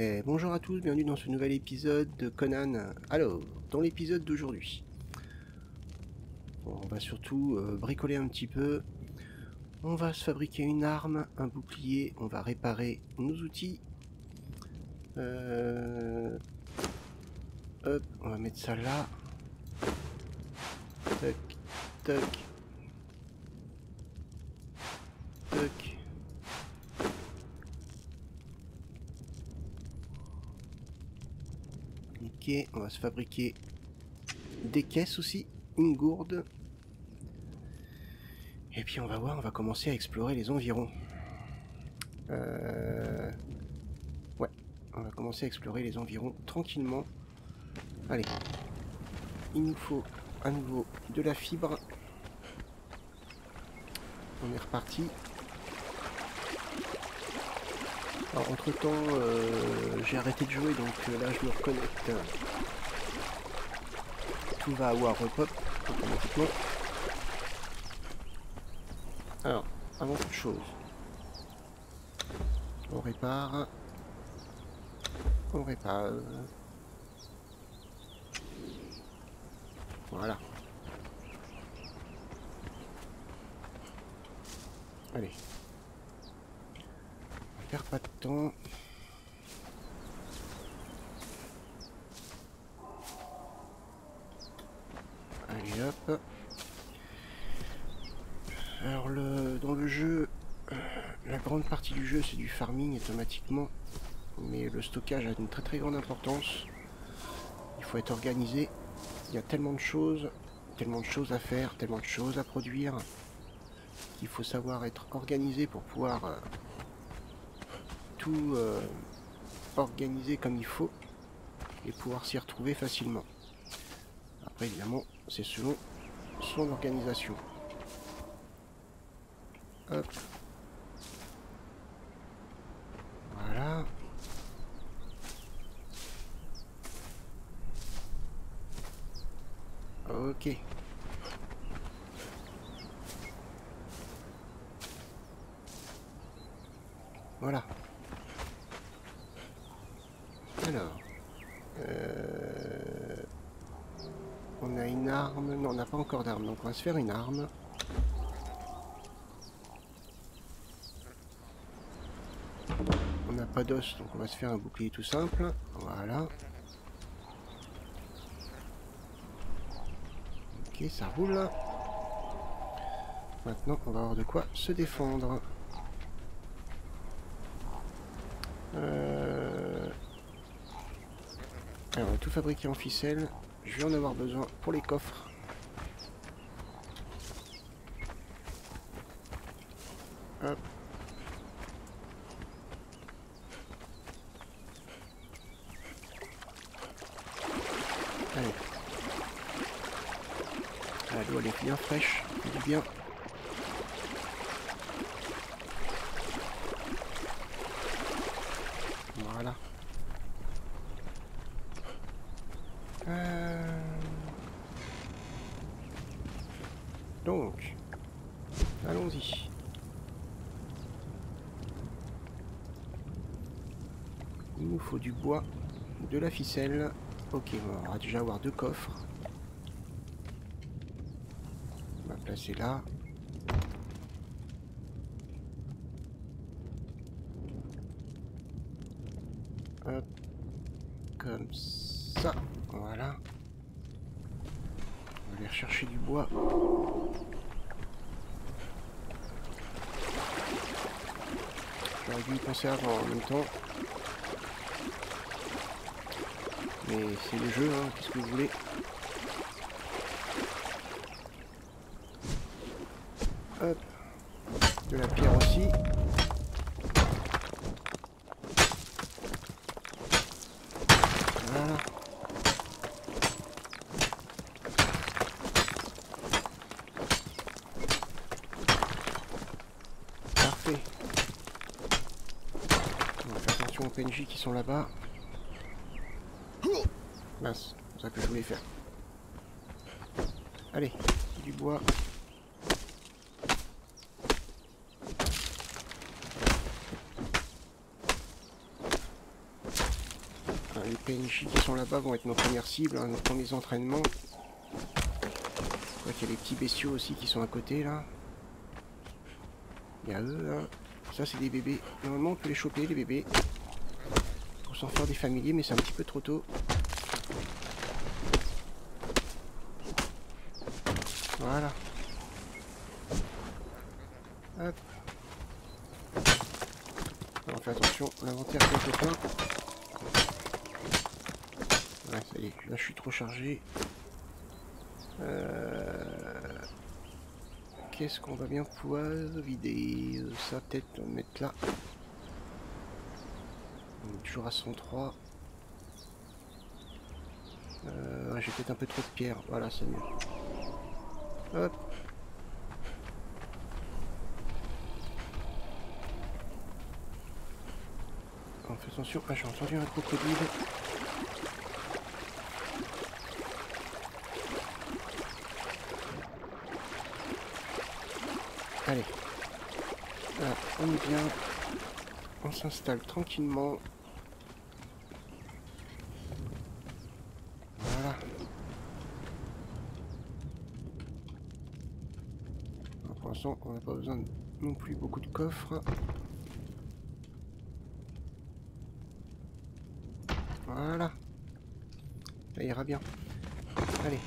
Et bonjour à tous, bienvenue dans ce nouvel épisode de Conan. Alors, dans l'épisode d'aujourd'hui, on va surtout bricoler un petit peu. On va se fabriquer une arme, un bouclier, on va réparer nos outils. Hop, on va mettre ça là. Tac, tac. Tac. Ok, on va se fabriquer des caisses aussi, une gourde. Et puis on va voir, on va commencer à explorer les environs. Ouais, on va commencer à explorer les environs tranquillement. Allez, il nous faut à nouveau de la fibre. On est reparti. Alors entre temps, j'ai arrêté de jouer, donc là je me reconnecte. Tout va avoir repop automatiquement. Alors, avant toute chose, on répare. On répare. Voilà. Allez. On perd pas de temps. Allez hop. Alors dans le jeu, la grande partie du jeu c'est du farming automatiquement. Mais le stockage a une très très grande importance. Il faut être organisé. Il y a tellement de choses à faire, tellement de choses à produire, qu'il faut savoir être organisé pour pouvoir tout organiser comme il faut et pouvoir s'y retrouver facilement. Après évidemment c'est selon son organisation. Hop. Voilà. Ok. Voilà. Alors. On a une arme. Non, on n'a pas encore d'arme, donc on va se faire une arme. On n'a pas d'os, donc on va se faire un bouclier tout simple. Voilà. Ok, ça roule. Maintenant, on va avoir de quoi se défendre. Alors, on va tout fabriquer en ficelle. Je vais en avoir besoin pour les coffres. Hop. Allez. L'eau elle est bien fraîche, ça fait du bien. Voilà. Donc, allons-y. Il nous faut du bois, de la ficelle. Ok, on va déjà avoir 2 coffres. On va placer là. Hop. Comme ça. Voilà. On va aller rechercher du bois. J'aurais dû y penser avant en même temps. Mais c'est le jeu, hein, qu'est-ce que vous voulez. Hop. De la pierre aussi. Voilà. Parfait. On va faire attention aux PNJ qui sont là-bas. Mince, c'est ça que je voulais faire. Allez, du bois. Les PNJ qui sont là-bas vont être nos premières cibles, hein, nos premiers entraînements. Je crois qu'il y a les petits bestiaux aussi qui sont à côté là. Il y a eux là. Ça c'est des bébés. Normalement on peut les choper les bébés. Pour s'en faire des familiers, mais c'est un petit peu trop tôt. Voilà. Hop. Alors, on fait attention, l'inventaire est un peu plein. Ouais, ça y est, là je suis trop chargé. Qu'est-ce qu'on va bien pouvoir vider? Ça peut-être on va le mettre là. On est toujours à 103. J'ai peut-être un peu trop de pierre. Voilà, c'est mieux. Hop. On fait attention. Ah, j'ai entendu un crocodile. Allez. Là, on est bien. On s'installe tranquillement. Voilà. Alors, pour l'instant, on n'a pas besoin non plus beaucoup de coffres. Voilà. Ça ira bien. Allez.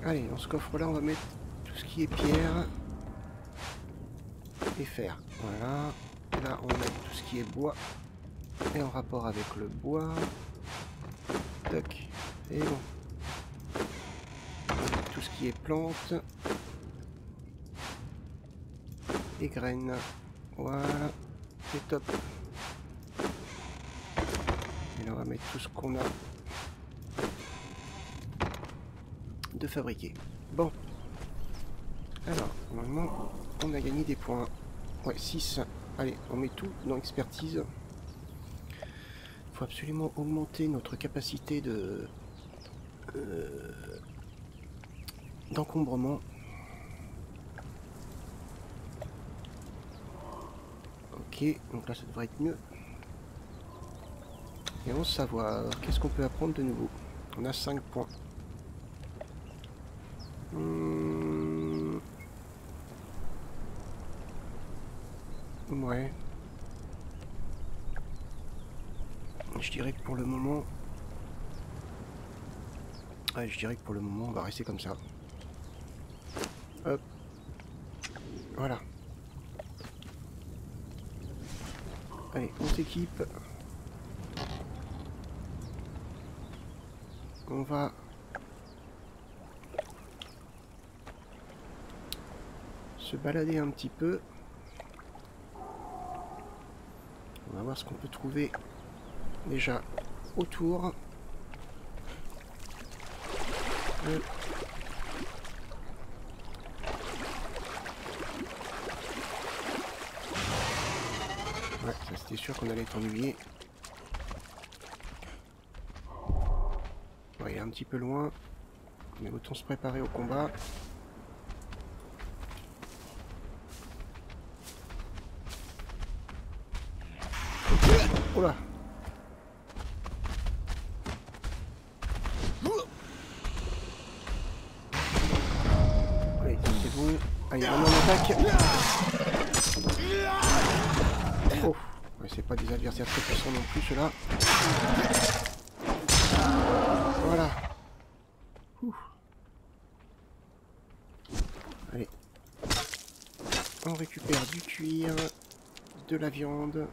Allez, dans ce coffre-là, on va mettre tout ce qui est pierre et fer. Voilà. Là, on va mettre tout ce qui est bois. Et en rapport avec le bois. Toc. Et bon. Tout ce qui est plantes. Et graines. Voilà. C'est top. Et là, on va mettre tout ce qu'on a de fabriquer. Bon. Alors, normalement, on a gagné des points. Ouais, 6. Allez, on met tout dans expertise. Il faut absolument augmenter notre capacité de d'encombrement. Ok, donc là ça devrait être mieux. Et on savoir, qu'est-ce qu'on peut apprendre de nouveau? On a 5 points. Ouais. Je dirais que pour le moment... Ouais, je dirais que pour le moment, on va rester comme ça. Hop. Voilà. Allez, on s'équipe. On va... se balader un petit peu. On va voir ce qu'on peut trouver déjà autour. Ouais, ça c'était sûr qu'on allait être ennuyé. Ouais, il est un petit peu loin, mais autant se préparer au combat. Oh là! Allez, c'est bon. Allez, on en attaque. Oh, ouais, c'est pas des adversaires très puissants non plus, ceux-là. Voilà. Ouh. Allez. On récupère du cuir, de la viande.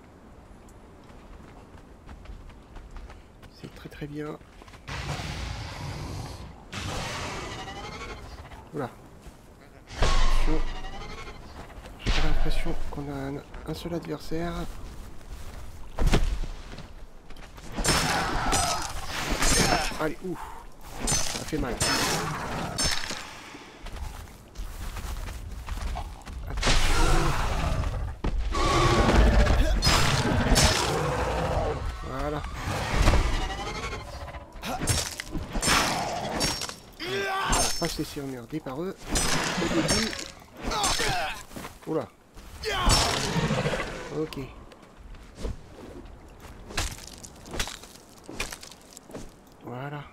C'est très très bien. Oula. J'ai l'impression qu'on a un seul adversaire. Allez, ouf. Ça fait mal. Voilà. On va pas se laisser emmerder par eux. Au début. Oula. Ok. Voilà.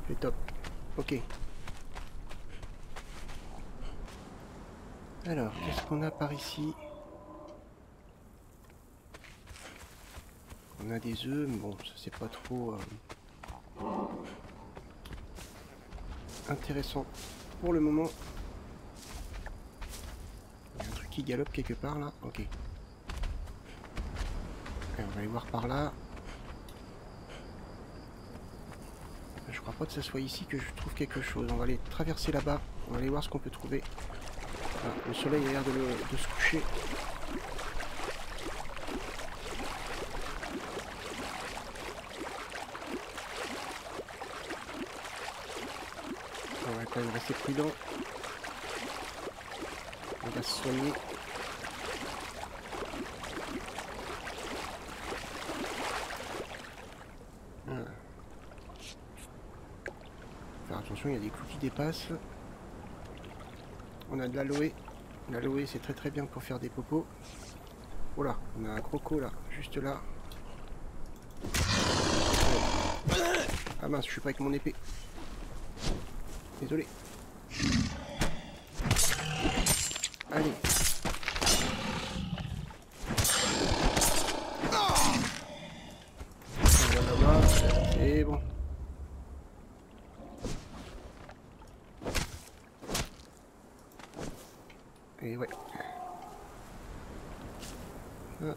C'est top. Ok. Alors, qu'est-ce qu'on a par ici? On a des œufs, mais bon, ça c'est pas trop intéressant pour le moment. Il y a un truc qui galope quelque part là. Ok. Et on va aller voir par là. Je crois pas que ce soit ici que je trouve quelque chose. On va aller traverser là-bas. On va aller voir ce qu'on peut trouver. Ah, le soleil a l'air de se coucher. On va quand même rester prudent. On va se soigner. Voilà. Faire attention, il y a des clous qui dépassent. On a de l'aloe. L'aloe c'est très très bien pour faire des popos. Oh là, on a un croco là, juste là. Ah mince, je suis pas avec mon épée. Désolé. Allez. C'est bon. Et ouais. Ah,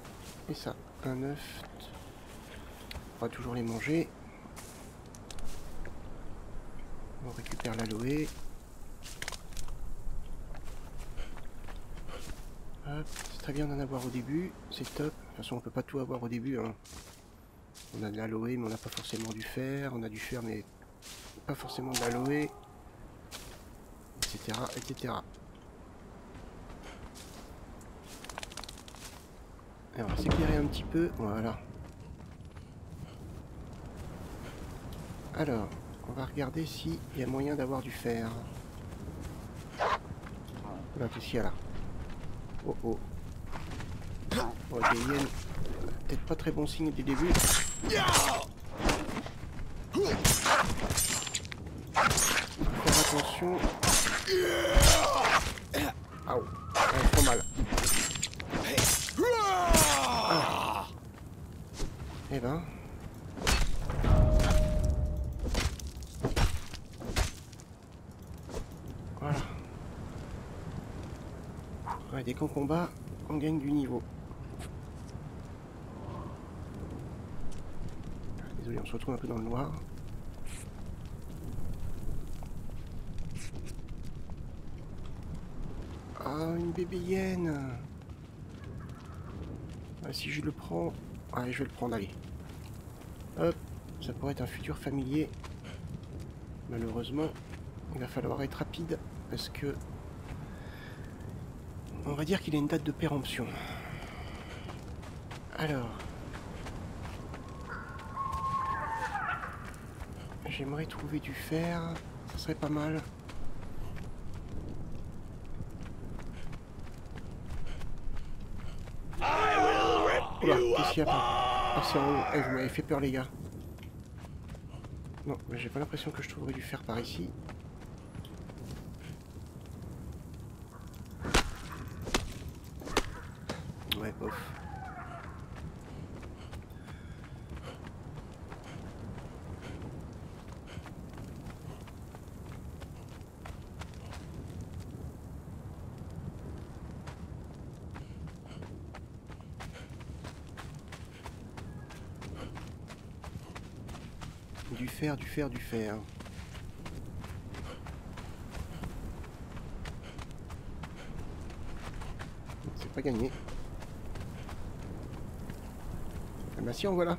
et ça, un œuf. On va toujours les manger. On récupère l'aloe. C'est très bien d'en avoir au début, c'est top. De toute façon, on peut pas tout avoir au début. Hein. On a de l'aloe, mais on n'a pas forcément du fer. On a du fer, mais pas forcément de l'aloe. Etc. etc. Alors, on va s'éclairer un petit peu. Voilà. Alors, on va regarder s'il y a moyen d'avoir du fer. Voilà, qu'est-ce qu'il y a là? Oh oh. Oh, des hyènes. Peut-être pas très bon signe dès le début. Faire attention. Ah oh, elles font mal. Ah. Eh ben. Voilà. Ouais, dès qu'on combat, on gagne du niveau. Désolé, on se retrouve un peu dans le noir. Ah, une bébé hyène. Ah, si je le prends... Allez, je vais le prendre, allez. Hop, ça pourrait être un futur familier. Malheureusement, il va falloir être rapide parce que... On va dire qu'il a une date de péremption. Alors... J'aimerais trouver du fer, ça serait pas mal. Oula, qu'est-ce qu'il y a pas? Ah, c'est en haut. Eh, vous m'avez fait peur, les gars. Non, j'ai pas l'impression que je trouverais du fer par ici. Ouais, bof. Du fer, du fer, du fer. C'est pas gagné. Ah bah si, en voilà.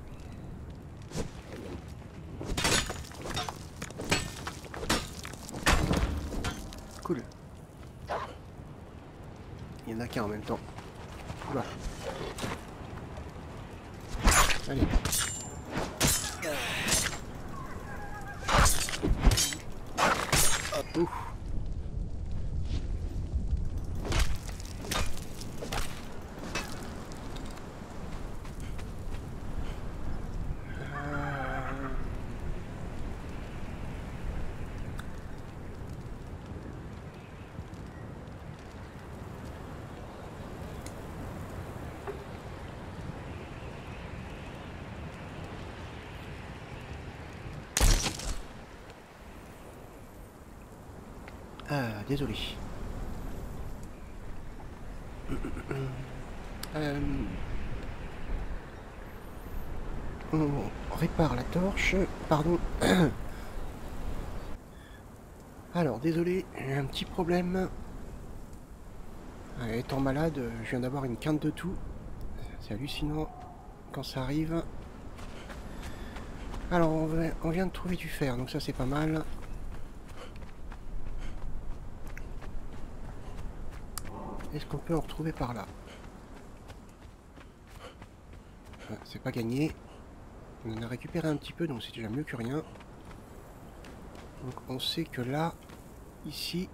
Cool. Il y en a qu'un en même temps. Oula. Allez. Ouh. désolé. On répare la torche. Pardon. Alors, désolé, j'ai un petit problème. Étant malade, je viens d'avoir une quinte de toux. C'est hallucinant quand ça arrive. Alors, on vient de trouver du fer, donc ça c'est pas mal. Est-ce qu'on peut en retrouver par là? C'est pas gagné. On en a récupéré un petit peu, donc c'est déjà mieux que rien. Donc on sait que là, ici,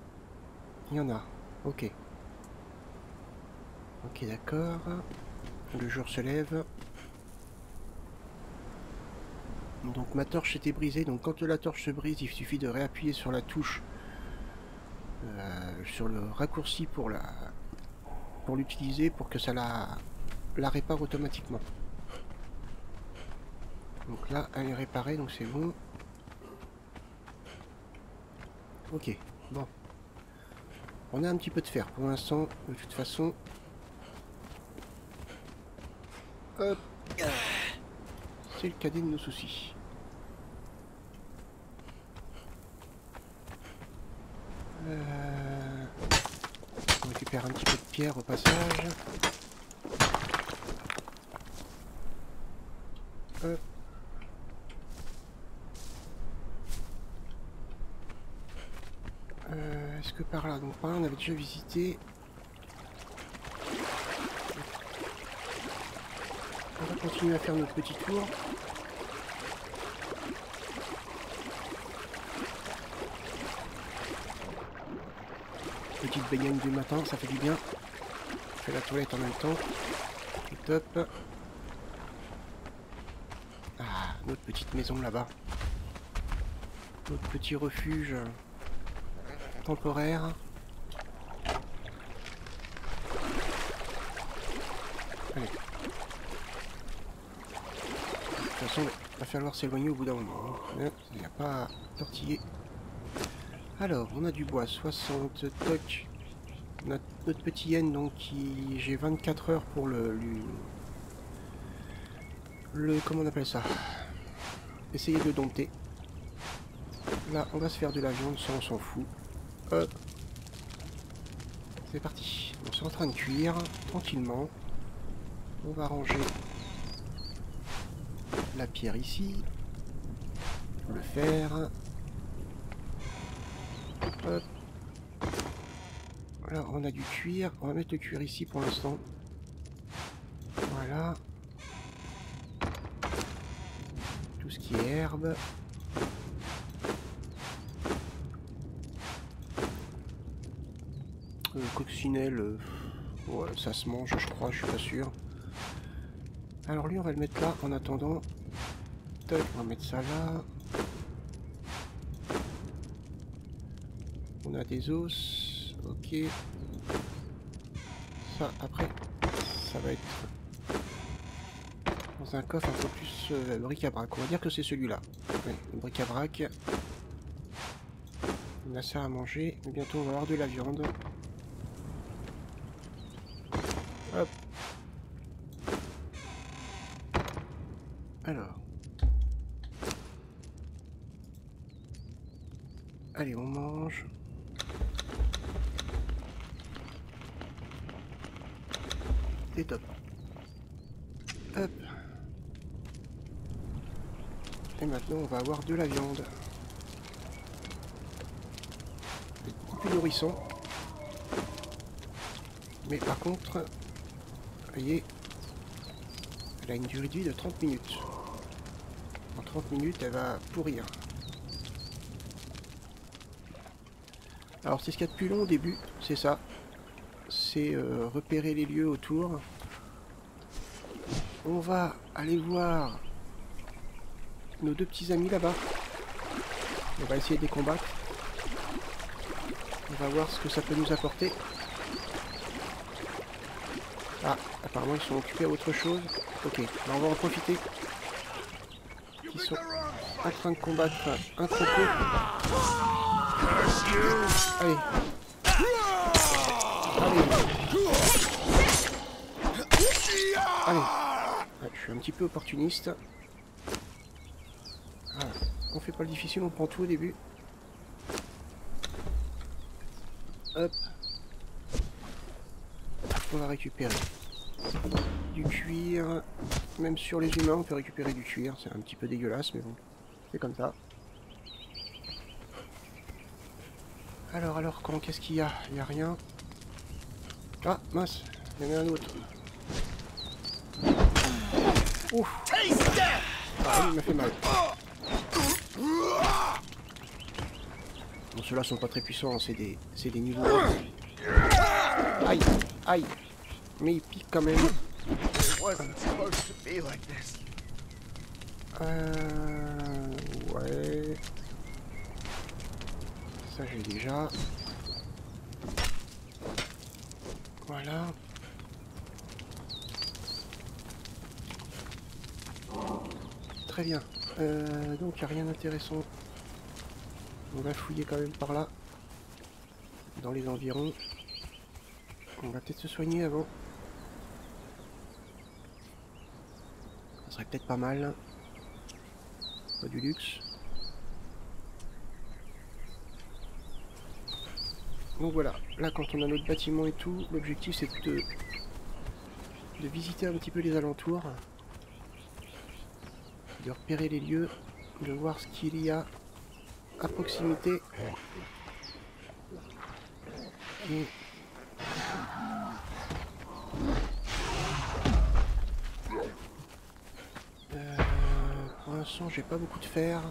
il y en a. Ok. Ok, d'accord. Le jour se lève. Donc ma torche était brisée, donc quand la torche se brise, il suffit de réappuyer sur la touche, sur le raccourci pour l'utiliser, pour que ça la répare automatiquement. Donc là, elle est réparée, donc c'est bon. Ok, bon. On a un petit peu de fer pour l'instant, de toute façon. Hop. C'est le cadet de nos soucis. On récupère un petit peu de pierre au passage. Hop. Est-ce que par là? Donc par là on avait déjà visité. On va continuer à faire notre petit tour. Petite baignade du matin, ça fait du bien. On fait la toilette en même temps. C'est top. Ah, notre petite maison là-bas. Notre petit refuge temporaire. Allez. De toute façon, il va falloir s'éloigner au bout d'un moment. Il n'y a pas à tortiller. Alors, on a du bois, 60 toc. Notre petit yen, donc j'ai 24 heures pour le comment on appelle ça? Essayer de le dompter. Là, on va se faire de la viande, ça on s'en fout. Hop. C'est parti. On est en train de cuire, tranquillement. On va ranger la pierre ici. Le fer. Hop. Là, on a du cuir. On va mettre le cuir ici pour l'instant. Voilà. Tout ce qui est herbe. Coccinelle, ouais, ça se mange, je crois, je suis pas sûr. Alors lui, on va le mettre là en attendant. Tac, on va mettre ça là. On a des os, ok. Ça, après, ça va être dans un coffre un peu plus bric-à-brac. On va dire que c'est celui-là. Ouais, le bric-à-brac. On a ça à manger. Et bientôt, on va avoir de la viande. Hop. Alors. Allez, on mange. C'est top. Hop. Et maintenant, on va avoir de la viande. C'est beaucoup plus nourrissant. Mais par contre, vous voyez, elle a une durée de vie de 30 minutes. En 30 minutes, elle va pourrir. Alors c'est ce qu'il y a de plus long au début, c'est ça. C'est repérer les lieux autour. On va aller voir nos deux petits amis là-bas. On va essayer de les combattre. On va voir ce que ça peut nous apporter. Ah, apparemment ils sont occupés à autre chose. Ok, alors on va en profiter. Ils sont en train de combattre un troupeau. Allez, Allez. Ouais, je suis un petit peu opportuniste. Voilà. On fait pas le difficile, on prend tout au début. Hop. On va récupérer du cuir. Même sur les humains, on peut récupérer du cuir. C'est un petit peu dégueulasse, mais bon, c'est comme ça. Alors, qu'est-ce qu'il y a? Il n'y a rien. Ah, mince, il y en a un autre. Ouf. Ah, il m'a fait mal. Bon, ceux-là sont pas très puissants, c'est des niveaux. Aïe, aïe. Mais il pique quand même. Ouais. Ça j'ai déjà. Voilà. Très bien. Donc il n'y a rien d'intéressant. On va fouiller quand même par là. Dans les environs. On va peut-être se soigner avant. Ça serait peut-être pas mal. Pas du luxe. Donc voilà, là quand on a notre bâtiment et tout, l'objectif c'est de visiter un petit peu les alentours, de repérer les lieux, de voir ce qu'il y a à proximité. Et pour l'instant j'ai pas beaucoup de fer.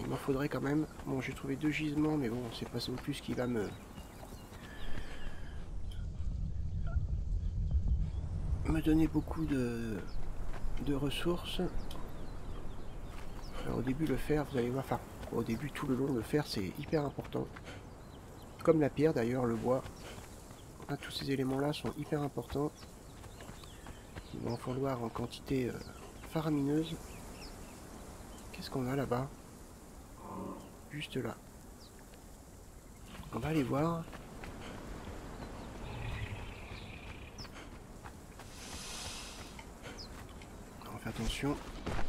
Il m'en faudrait quand même. Bon, j'ai trouvé 2 gisements, mais bon, c'est pas non plus ce qui va me donner beaucoup de ressources. Alors, au début, le fer, vous allez voir, enfin, au début, tout le long, le fer, c'est hyper important. Comme la pierre, d'ailleurs, le bois. Là, tous ces éléments-là sont hyper importants. Il va en falloir en quantité faramineuse. Qu'est-ce qu'on a là-bas? Juste là. On va aller voir. On fait attention.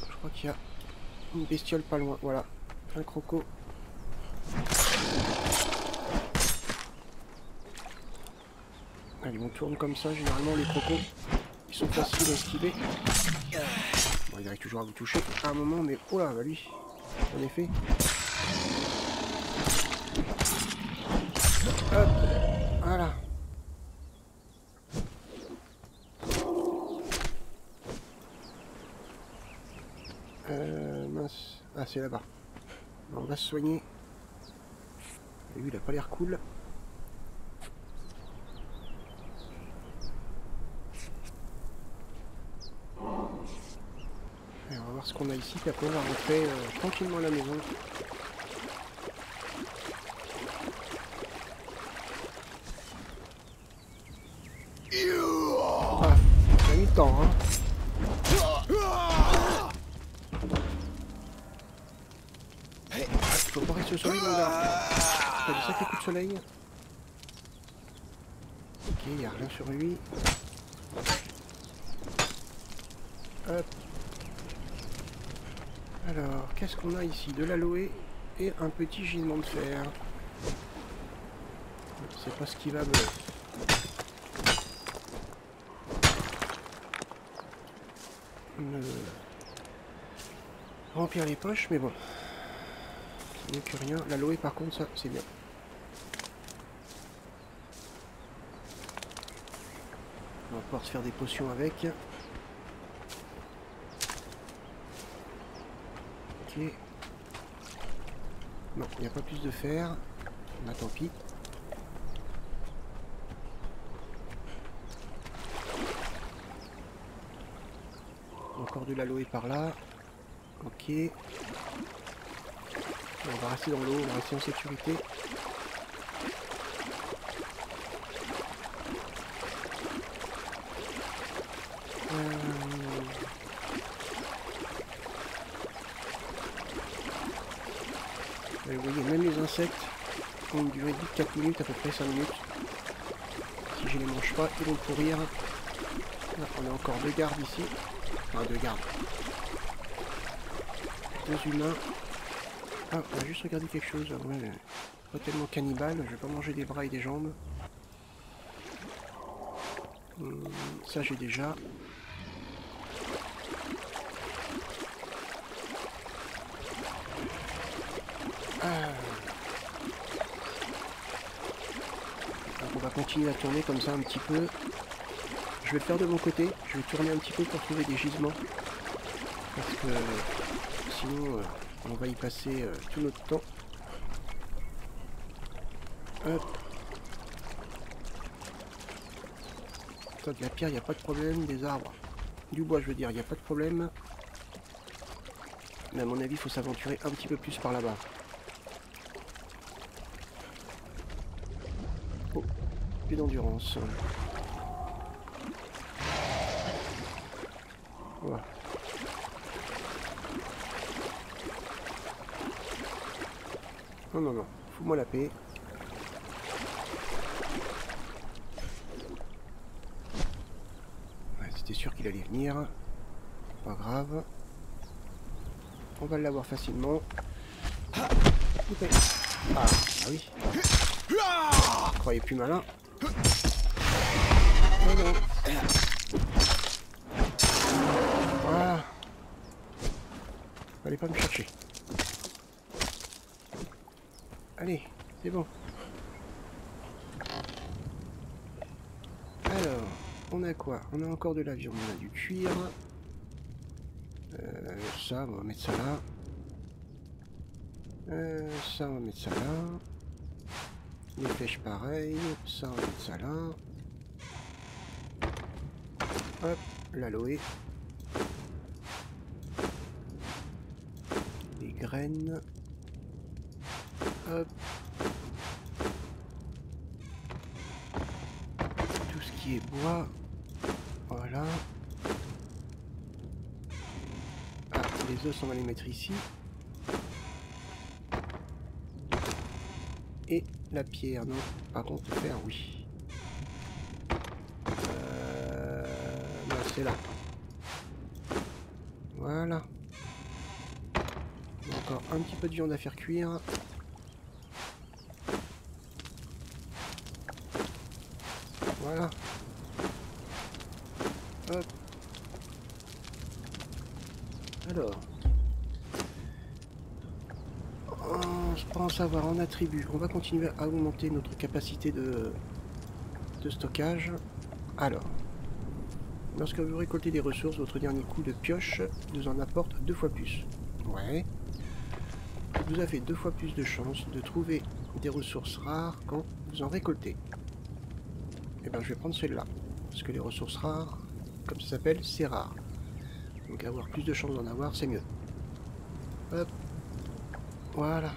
Je crois qu'il y a une bestiole pas loin. Voilà. Un croco. Allez, on tourne comme ça. Généralement, les crocos, ils sont faciles à esquiver. Bon, il arrive toujours à vous toucher à un moment, mais oh là, bah lui, en effet. Hop, voilà. Mince. Ah, c'est là-bas. On va se soigner. Et lui, il a pas l'air cool. Et on va voir ce qu'on a ici, puis après on va rentrer tranquillement à la maison. Ah, ça a mis le temps, hein. Faut pas rester au soleil, mon gars. T'as des sacrés coups de soleil. Ok, il n'y a rien sur lui. Hop. Alors, qu'est-ce qu'on a ici? De l'aloe et un petit gisement de fer. C'est pas ce qui va me remplir les poches, mais bon. C'est mieux que rien. L'aloe, par contre, ça, c'est bien. On va pouvoir se faire des potions avec. Ok. Non, il n'y a pas plus de fer. Bah tant pis. Encore de l'aloe par là. Ok. On va rester dans l'eau, on va rester en sécurité. Vous voyez, même les insectes ont une durée de vie de 4 minutes, à peu près 5 minutes. je les mange pas, ils vont pourrir. Là, on a encore 2 gardes ici. Enfin 2 gardes. 2 humains. Ah, on va juste regarder quelque chose. Ouais, pas tellement cannibale, je vais pas manger des bras et des jambes. Ça j'ai déjà. Ah. Donc on va continuer à tourner comme ça un petit peu. Je vais le faire de mon côté, je vais tourner un petit peu pour trouver des gisements. Parce que sinon on va y passer tout notre temps. Hop. De la pierre, il n'y a pas de problème, des arbres. Du bois, je veux dire, il n'y a pas de problème. Mais à mon avis, il faut s'aventurer un petit peu plus par là-bas. Oh, plus d'endurance. Voilà. Non, non, non, fous-moi la paix. Ouais, c'était sûr qu'il allait venir. Pas grave. On va l'avoir facilement. Okay. Ah oui. Je croyais plus malin. Oh non. Voilà. Fallait pas me chercher. Allez, c'est bon. Alors, on a quoi? On a encore de la viande, on a du cuir. Ça, on va mettre ça là. Ça, on va mettre ça là. Les flèches, pareil. Ça, on va mettre ça là. Hop, l'aloe. Les graines. Hop. Tout ce qui est bois. Voilà. Ah, les os, on va les mettre ici. Et la pierre, non. Par contre, le fer, oui. Non, c'est là. Voilà. Encore un petit peu de viande à faire cuire. Voilà. Hop. Alors. Je pense avoir en attribut. On va continuer à augmenter notre capacité de stockage. Alors. Lorsque vous récoltez des ressources, votre dernier coup de pioche vous en apporte 2 fois plus. Ouais. Vous avez 2 fois plus de chances de trouver des ressources rares quand vous en récoltez. Et bien je vais prendre celle-là. Parce que les ressources rares, comme ça s'appelle, c'est rare. Donc avoir plus de chances d'en avoir, c'est mieux. Hop. Voilà.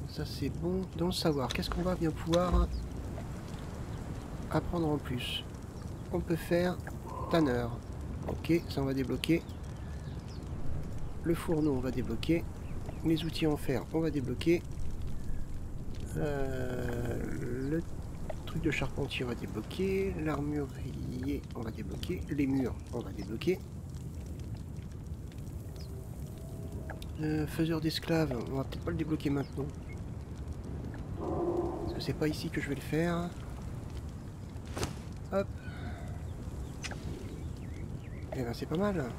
Ça c'est bon d'en savoir. Qu'est-ce qu'on va bien pouvoir apprendre en plus? On peut faire tanneur. Ok, ça on va débloquer. Le fourneau on va débloquer. Les outils en fer on va débloquer. Le truc de charpentier on va débloquer. L'armurier on va débloquer. Les murs on va débloquer. Faiseur d'esclaves, on va peut-être pas le débloquer maintenant. Parce que c'est pas ici que je vais le faire. Hop. Et ben c'est pas mal.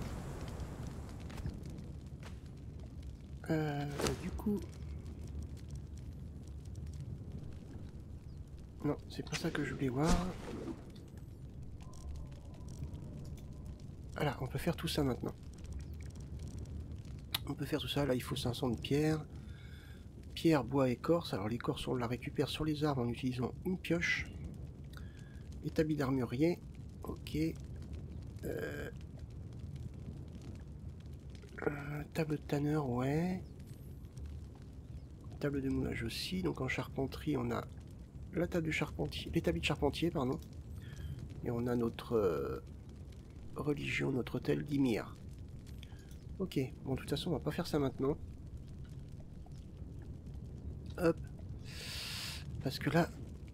Du coup... Non, c'est pas ça que je voulais voir. Voilà, on peut faire tout ça maintenant. On peut faire tout ça, là il faut 500 de pierre. Pierre, bois, écorce. Alors l'écorce on la récupère sur les arbres en utilisant une pioche. Établi d'armurier. Ok. Table de tanneur, ouais. Table de moulage aussi. Donc en charpenterie on a la table de charpentier, l'établi de charpentier, pardon. Et on a notre religion, notre hôtel d'Ymir. Ok, bon de toute façon on va pas faire ça maintenant. Hop. Parce que là,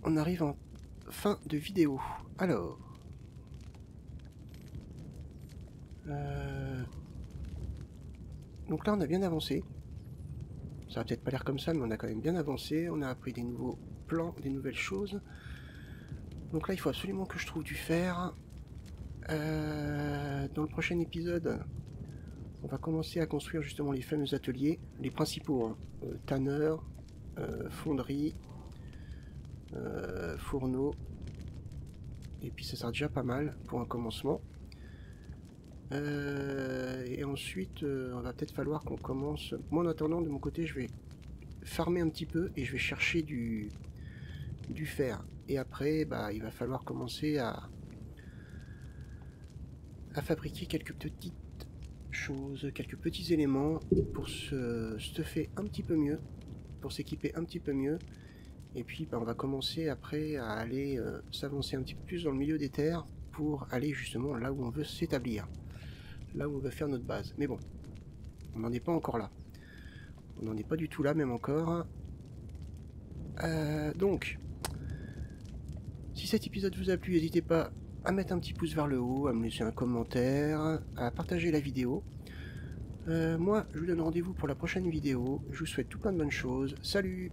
on arrive en fin de vidéo. Alors... donc là on a bien avancé. Ça va peut-être pas l'air comme ça, mais on a quand même bien avancé. On a appris des nouveaux plans, des nouvelles choses. Donc là il faut absolument que je trouve du fer. Dans le prochain épisode, on va commencer à construire justement les fameux ateliers, les principaux, hein. Tanneur, fonderie, fourneau, et puis ça sera déjà pas mal pour un commencement. Et ensuite, on va peut-être falloir qu'on commence... Moi en attendant, de mon côté, je vais farmer un petit peu et je vais chercher du fer. Et après, bah, il va falloir commencer à fabriquer quelques petites choses, quelques petits éléments pour se stuffer un petit peu mieux, pour s'équiper un petit peu mieux. Et puis bah, on va commencer après à aller s'avancer un petit peu plus dans le milieu des terres pour aller justement là où on veut s'établir, là où on veut faire notre base. Mais bon, on n'en est pas encore là. On n'en est pas du tout là même encore. Donc, si cet épisode vous a plu, n'hésitez pas à mettre un petit pouce vers le haut, à me laisser un commentaire, à partager la vidéo. Moi, je vous donne rendez-vous pour la prochaine vidéo. Je vous souhaite tout plein de bonnes choses. Salut!